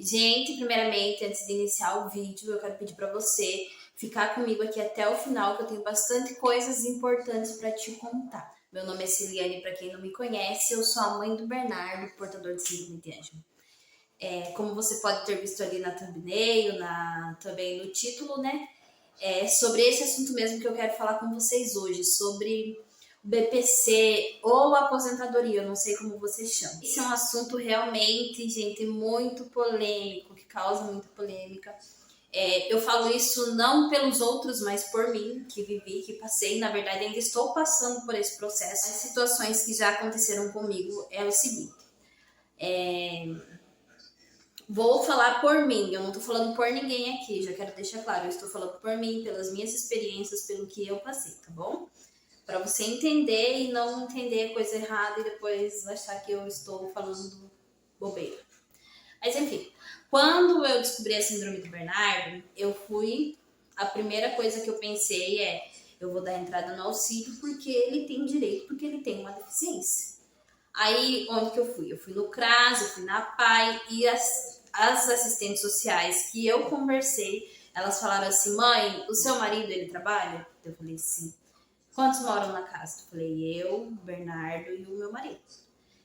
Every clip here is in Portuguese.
Gente, primeiramente, antes de iniciar o vídeo, eu quero pedir para você ficar comigo aqui até o final, que eu tenho bastante coisas importantes para te contar. Meu nome é Ciliane, para quem não me conhece, eu sou a mãe do Bernardo, portador de síndrome de Angelman. Como você pode ter visto ali na thumbnail, também no título, né? É sobre esse assunto mesmo que eu quero falar com vocês hoje, sobre o BPC ou aposentadoria, eu não sei como vocês chamam. Esse é um assunto realmente, gente, muito polêmico, que causa muita polêmica. Eu falo isso não pelos outros, mas por mim, que vivi, que passei. Na verdade, ainda estou passando por esse processo. As situações que já aconteceram comigo é o seguinte. Vou falar por mim, eu não tô falando por ninguém aqui, já quero deixar claro, eu estou falando por mim, pelas minhas experiências, pelo que eu passei, tá bom? Para você entender e não entender coisa errada e depois achar que eu estou falando bobeira. Mas enfim, quando eu descobri a síndrome do Bernardo, a primeira coisa que eu pensei eu vou dar entrada no auxílio porque ele tem direito, porque ele tem uma deficiência. Aí, onde que eu fui? Eu fui no CRAS, eu fui na PAI e as assistentes sociais que eu conversei, elas falaram assim: mãe, o seu marido, ele trabalha? Eu falei, sim. Quantos moram na casa? Eu falei, eu, o Bernardo e o meu marido.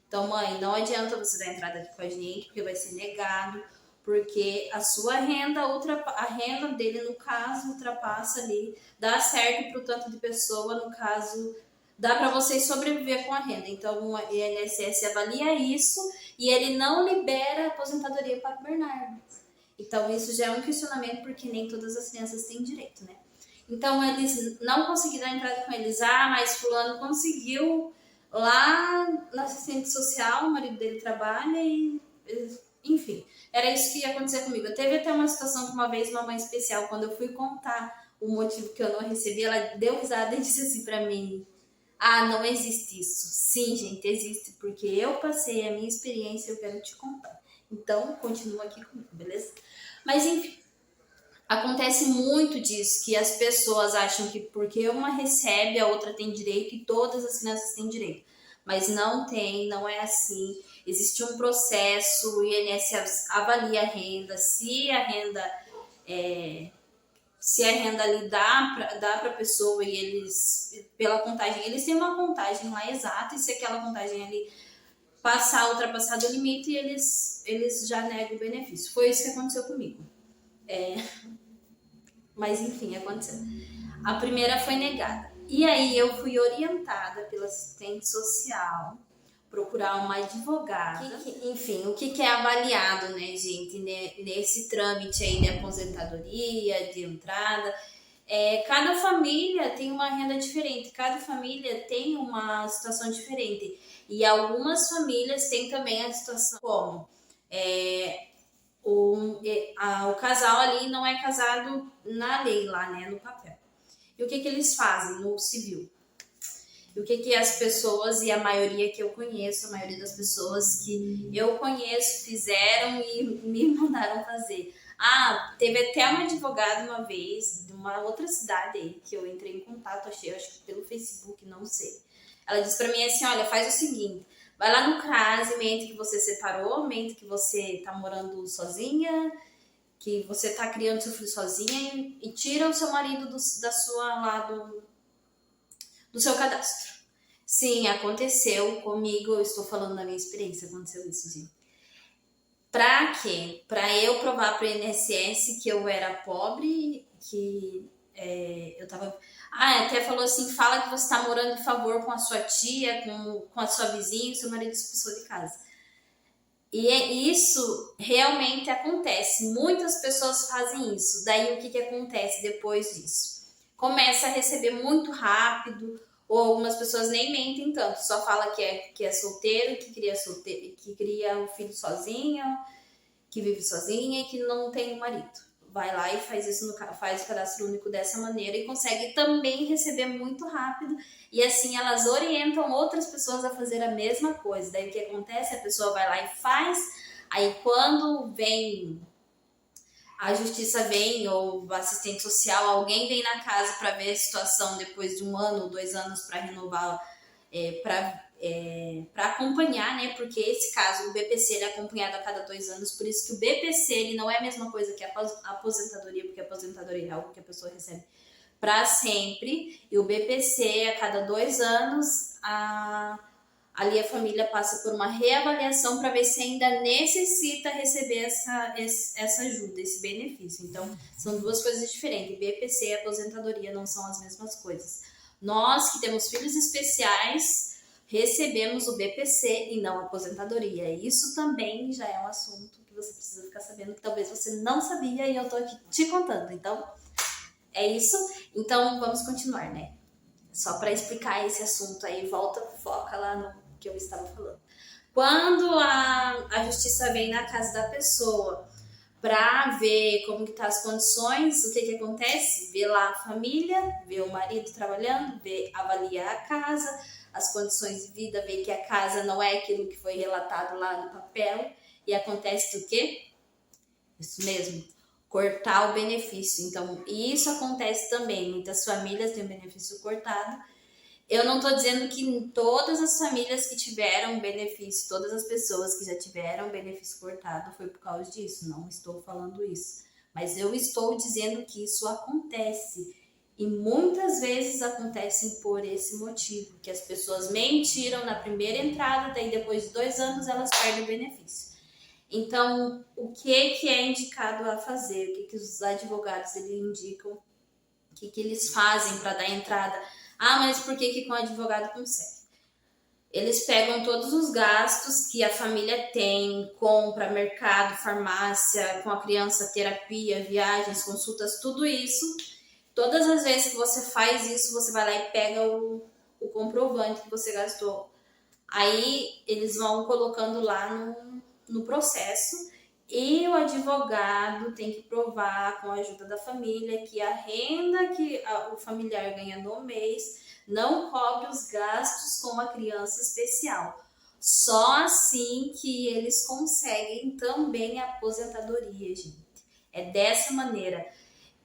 Então, mãe, não adianta você dar entrada aqui com a gente, porque vai ser negado, porque a sua renda, a renda dele, no caso, ultrapassa ali, dá certo para o tanto de pessoa, no caso, dá para vocês sobreviver com a renda. Então, o INSS avalia isso e ele não libera a aposentadoria para o Bernardo. Então, isso já é um questionamento, porque nem todas as crianças têm direito, né? Então, eles não conseguiram entrada com eles. Ah, mas fulano conseguiu lá na assistente social, o marido dele trabalha e... Enfim, era isso que ia acontecer comigo. Teve até uma situação que uma vez uma mãe especial, quando eu fui contar o motivo que eu não recebi, ela deu risada e disse assim pra mim: ah, não existe isso. Sim, gente, existe, porque eu passei a minha experiência e eu quero te contar. Então, continua aqui comigo, beleza? Mas, enfim, acontece muito disso, que as pessoas acham que porque uma recebe, a outra tem direito e todas as crianças têm direito. Mas não tem, não é assim. Existe um processo, o INSS avalia a renda, se a renda ali dá para a pessoa e eles, pela contagem, eles têm uma contagem lá exata, e se aquela contagem ali ultrapassar do limite, eles já negam o benefício. Foi isso que aconteceu comigo. Mas enfim, aconteceu. A primeira foi negada. E aí eu fui orientada pela assistente social, procurar uma advogada. Enfim, o que é avaliado, né, gente, nesse trâmite aí de aposentadoria, de entrada. Cada família tem uma renda diferente, cada família tem uma situação diferente. E algumas famílias têm também a situação como o casal ali não é casado na lei lá, né, no papel. E o que eles fazem no civil? E o que as pessoas, e a maioria que eu conheço, a maioria das pessoas que eu conheço fizeram e me mandaram fazer. Ah, teve até uma advogada uma vez, de uma outra cidade aí, que eu entrei em contato, acho que pelo Facebook, não sei. Ela disse pra mim assim: olha, faz o seguinte, vai lá no CRAS e mente que você separou, mente que você tá morando sozinha, que você tá criando seu filho sozinha, e tira o seu marido do seu cadastro. Sim, aconteceu comigo, eu estou falando da minha experiência, aconteceu isso, gente. Pra quê? Pra eu provar pro INSS que eu era pobre, que eu tava... Ah, até falou assim, fala que você tá morando de favor com a sua tia, com a sua vizinha, e seu marido expulsou de casa. E isso realmente acontece. Muitas pessoas fazem isso. Daí o que acontece depois disso? Começa a receber muito rápido, ou algumas pessoas nem mentem tanto, só fala que é solteiro, que cria o filho sozinho, que vive sozinha e que não tem um marido. Vai lá e faz o cadastro único dessa maneira e consegue também receber muito rápido, e assim elas orientam outras pessoas a fazer a mesma coisa. Daí o que acontece? A pessoa vai lá e faz, aí quando a justiça vem, ou o assistente social, alguém vem na casa para ver a situação depois de 1 ano ou 2 anos para renovar, para para acompanhar, né? Porque esse caso, o BPC, ele é acompanhado a cada 2 anos, por isso que o BPC, ele não é a mesma coisa que a aposentadoria, porque a aposentadoria é algo que a pessoa recebe para sempre, e o BPC, a cada 2 anos, ali a família passa por uma reavaliação para ver se ainda necessita receber essa ajuda, esse benefício. Então, são duas coisas diferentes. BPC e aposentadoria não são as mesmas coisas. Nós que temos filhos especiais, recebemos o BPC e não a aposentadoria. Isso também já é um assunto que você precisa ficar sabendo, que talvez você não sabia e eu tô aqui te contando. Então, é isso. Então, vamos continuar, né? Só para explicar esse assunto aí, foca lá no que eu estava falando. Quando a justiça vem na casa da pessoa para ver como que tá as condições, o que acontece? Vê lá a família, vê o marido trabalhando, avalia a casa, as condições de vida, vê que a casa não é aquilo que foi relatado lá no papel, e acontece o quê? Isso mesmo, cortar o benefício. Então, isso acontece também, muitas famílias têm o benefício cortado. Eu não estou dizendo que todas as famílias que tiveram benefício, todas as pessoas que já tiveram benefício cortado foi por causa disso, não estou falando isso. Mas eu estou dizendo que isso acontece e muitas vezes acontecem por esse motivo, que as pessoas mentiram na primeira entrada, daí depois de 2 anos elas perdem o benefício. Então, o que é indicado a fazer? O que os advogados eles indicam? O que eles fazem para dar entrada? Ah, mas por que com o advogado consegue? Eles pegam todos os gastos que a família tem, compra, mercado, farmácia, com a criança, terapia, viagens, consultas, tudo isso. Todas as vezes que você faz isso, você vai lá e pega o comprovante que você gastou. Aí eles vão colocando lá no processo e o advogado tem que provar com a ajuda da família que a renda que o familiar ganha no mês não cobre os gastos com a criança especial. Só assim que eles conseguem também a aposentadoria, gente. É dessa maneira.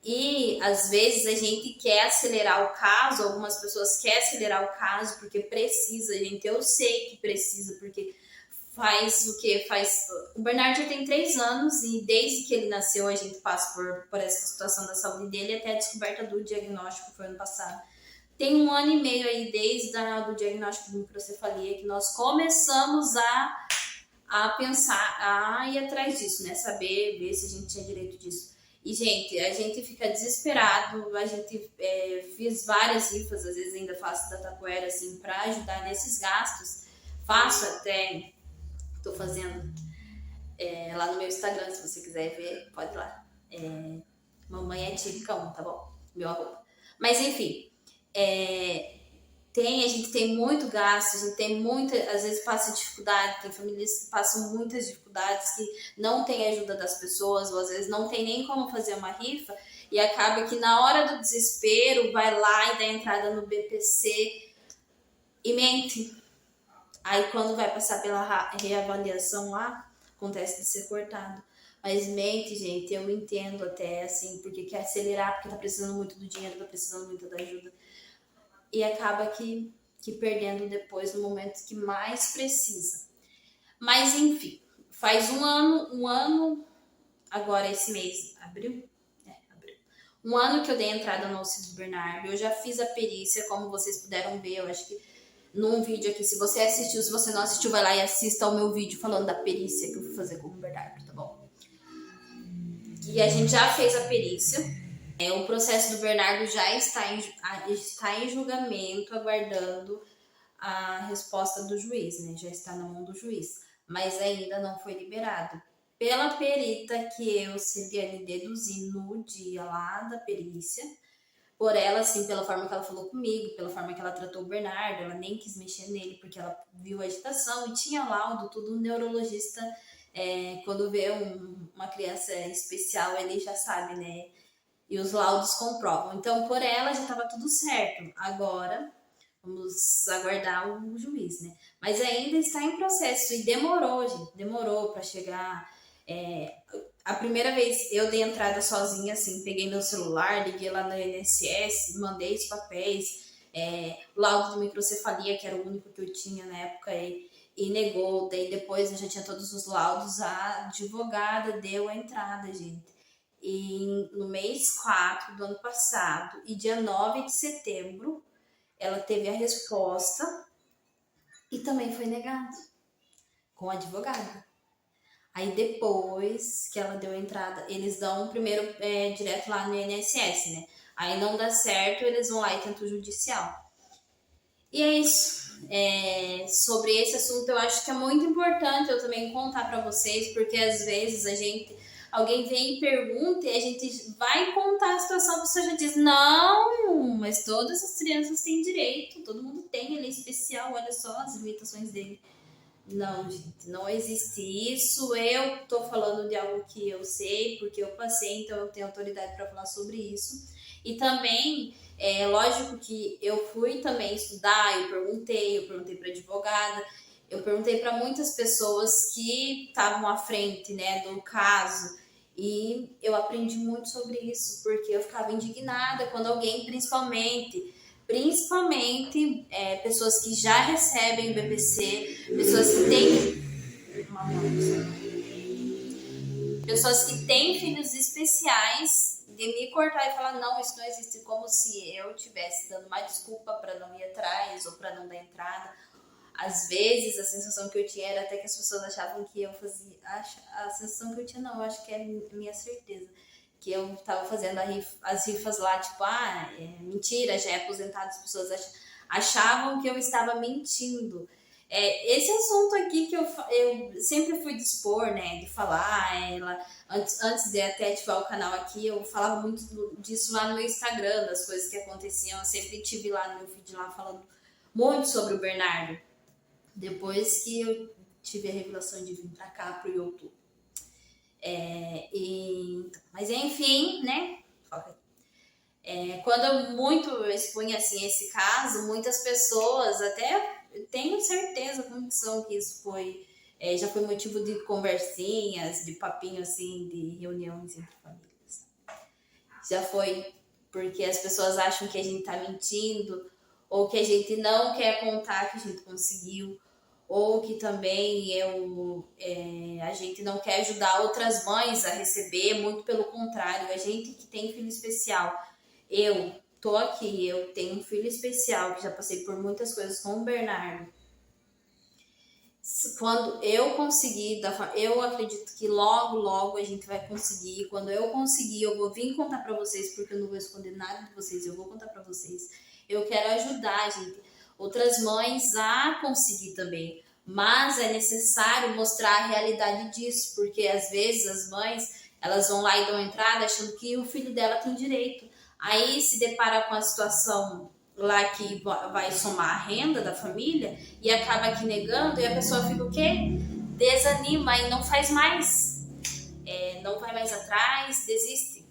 E às vezes a gente quer acelerar o caso, algumas pessoas querem acelerar o caso porque precisa, gente. Eu sei que precisa, porque faz o que? O Bernardo já tem 3 anos e desde que ele nasceu a gente passa por essa situação da saúde dele até a descoberta do diagnóstico, foi ano passado. Tem 1 ano e meio aí desde o diagnóstico de microcefalia que nós começamos a pensar, a ir atrás disso, né? Saber, ver se a gente tinha direito disso. E, gente, a gente fica desesperado, a gente fiz várias rifas, às vezes ainda faço da Tapoera, assim, para ajudar nesses gastos. Faço até, tô fazendo lá no meu Instagram, se você quiser ver, pode ir lá. Mamãe é típica 1, tá bom? Meu arroba. Mas, enfim, a gente tem muito gasto, a gente tem às vezes passa dificuldade, tem famílias que passam muitas dificuldades, que não tem ajuda das pessoas, ou às vezes não tem nem como fazer uma rifa, e acaba que na hora do desespero vai lá e dá entrada no BPC e mente. Aí quando vai passar pela reavaliação lá, acontece de ser cortado. Mas mente, gente, eu entendo até assim, porque quer acelerar, porque tá precisando muito do dinheiro, tá precisando muito da ajuda. E acaba que perdendo depois no momento que mais precisa. Mas enfim, faz um ano agora esse mês, abril. 1 ano que eu dei entrada no auxílio do Bernardo, eu já fiz a perícia, como vocês puderam ver, eu acho que num vídeo aqui, se você assistiu, se você não assistiu, vai lá e assista ao meu vídeo falando da perícia que eu fui fazer com o Bernardo, tá bom? E a gente já fez a perícia. O processo do Bernardo já está em julgamento, aguardando a resposta do juiz, né? Já está na mão do juiz, mas ainda não foi liberado. Pela perita que eu, Celiane, deduzi no dia lá da perícia, por ela, assim, pela forma que ela falou comigo, pela forma que ela tratou o Bernardo, ela nem quis mexer nele porque ela viu a agitação e tinha laudo, tudo. Um neurologista, quando vê uma criança especial, ele já sabe, né? E os laudos comprovam. Então, por ela já estava tudo certo. Agora, vamos aguardar o juiz, né? Mas ainda está em processo e demorou, gente. Demorou para chegar. A primeira vez eu dei entrada sozinha, assim, peguei meu celular, liguei lá no INSS, mandei os papéis, laudo de microcefalia, que era o único que eu tinha na época, e negou. Daí depois eu já tinha todos os laudos, a advogada deu a entrada, gente. E no mês 4 do ano passado, e dia 9 de setembro, ela teve a resposta e também foi negado com a advogada. Aí depois que ela deu a entrada, eles dão primeiro direto lá no INSS, né? Aí não dá certo, eles vão lá e tentam o judicial. E é isso. Sobre esse assunto eu acho que é muito importante eu também contar para vocês, porque às vezes alguém vem e pergunta e a gente vai contar a situação, a pessoa já diz, não, mas todas as crianças têm direito, todo mundo tem, ele é especial, olha só as limitações dele. Não, gente, não existe isso. Eu tô falando de algo que eu sei, porque eu passei, então eu tenho autoridade para falar sobre isso. E também, lógico que eu fui também estudar, eu perguntei para advogada, eu perguntei para muitas pessoas que estavam à frente, né, do caso. E eu aprendi muito sobre isso, porque eu ficava indignada quando alguém, principalmente pessoas que já recebem BPC, pessoas que têm filhos especiais, de me cortar e falar, não, isso não existe, como se eu estivesse dando uma desculpa para não ir atrás ou para não dar entrada. Às vezes a sensação que eu tinha era até que as pessoas achavam que eu fazia. A sensação que eu tinha, não, eu acho que é minha certeza. Que eu tava fazendo as rifas lá, tipo, mentira, já é aposentado, as pessoas achavam que eu estava mentindo. Esse assunto aqui que eu sempre fui dispor, né, de falar, antes de até ativar o canal aqui, eu falava muito disso lá no meu Instagram, das coisas que aconteciam, eu sempre tive lá no meu feed lá falando muito sobre o Bernardo, depois que eu tive a revelação de vir pra cá, pro YouTube. Mas enfim, né? Quando eu muito expunha assim esse caso, muitas pessoas, até tenho certeza, convicção que isso já foi motivo de conversinhas, de papinho assim, de reuniões entre famílias. Já foi porque as pessoas acham que a gente tá mentindo, ou que a gente não quer contar que a gente conseguiu, ou que também a gente não quer ajudar outras mães a receber, muito pelo contrário, a gente que tem filho especial, eu tô aqui, eu tenho um filho especial, que já passei por muitas coisas com o Bernardo. Quando eu conseguir, eu acredito que logo a gente vai conseguir. Quando eu conseguir, eu vou vir contar pra vocês, porque eu não vou esconder nada de vocês, eu vou contar pra vocês. Eu quero ajudar, gente, outras mães a conseguir também. Mas é necessário mostrar a realidade disso, porque às vezes as mães, elas vão lá e dão entrada achando que o filho dela tem direito. Aí se depara com a situação lá que vai somar a renda da família e acaba aqui negando, e a pessoa fica o quê? Desanima e não faz mais. Não vai mais atrás, desiste.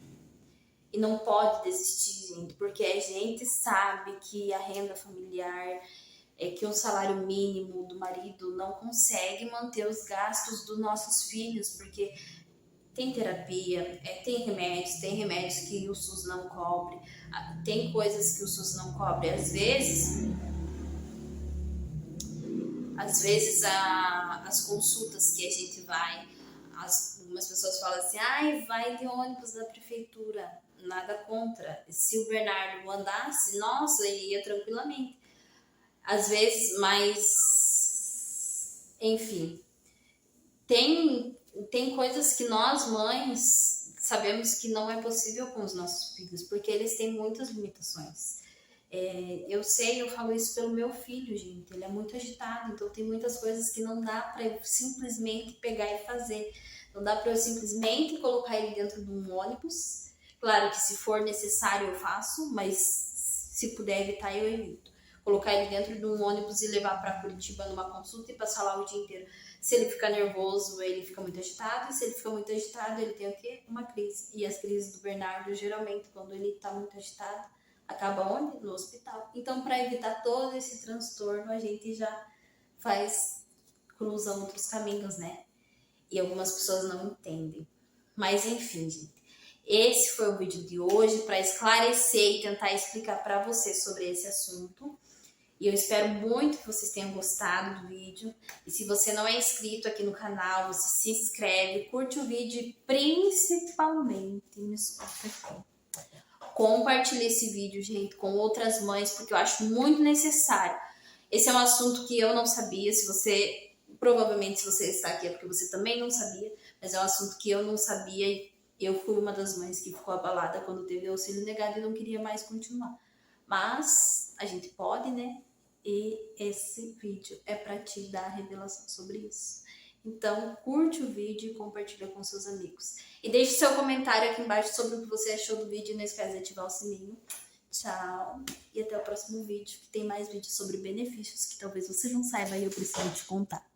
E não pode desistir, gente, porque a gente sabe que a renda familiar, que um salário mínimo do marido não consegue manter os gastos dos nossos filhos, porque tem terapia, tem remédios que o SUS não cobre, tem coisas que o SUS não cobre. Às vezes as consultas que a gente vai, algumas pessoas falam assim, vai de ônibus da prefeitura, nada contra. Se o Bernardo andasse, nossa, ele ia tranquilamente. Às vezes, mas enfim, tem coisas que nós mães sabemos que não é possível com os nossos filhos, porque eles têm muitas limitações. Eu falo isso pelo meu filho, gente, ele é muito agitado, então tem muitas coisas que não dá para eu simplesmente pegar e fazer, não dá para eu simplesmente colocar ele dentro de um ônibus. Claro que se for necessário eu faço, mas se puder evitar eu evito. Colocar ele dentro de um ônibus e levar para Curitiba numa consulta e passar lá o dia inteiro. Se ele fica nervoso, ele fica muito agitado, e se ele fica muito agitado, ele tem o quê? Uma crise. E as crises do Bernardo, geralmente, quando ele tá muito agitado, acaba onde? No hospital. Então, para evitar todo esse transtorno, a gente já cruza outros caminhos, né? E algumas pessoas não entendem. Mas, enfim, gente. Esse foi o vídeo de hoje para esclarecer e tentar explicar para você sobre esse assunto. E eu espero muito que vocês tenham gostado do vídeo. E se você não é inscrito aqui no canal, você se inscreve, curte o vídeo e principalmente me escuta. Compartilhe esse vídeo, gente, com outras mães, porque eu acho muito necessário. Esse é um assunto que eu não sabia. Provavelmente, se você está aqui é porque você também não sabia, mas é um assunto que eu não sabia e eu fui uma das mães que ficou abalada quando teve auxílio negado e não queria mais continuar. Mas a gente pode, né? E esse vídeo é para te dar revelação sobre isso. Então, curte o vídeo e compartilha com seus amigos. E deixe seu comentário aqui embaixo sobre o que você achou do vídeo e não esquece de ativar o sininho. Tchau! E até o próximo vídeo, que tem mais vídeos sobre benefícios que talvez você não saiba e eu preciso te contar.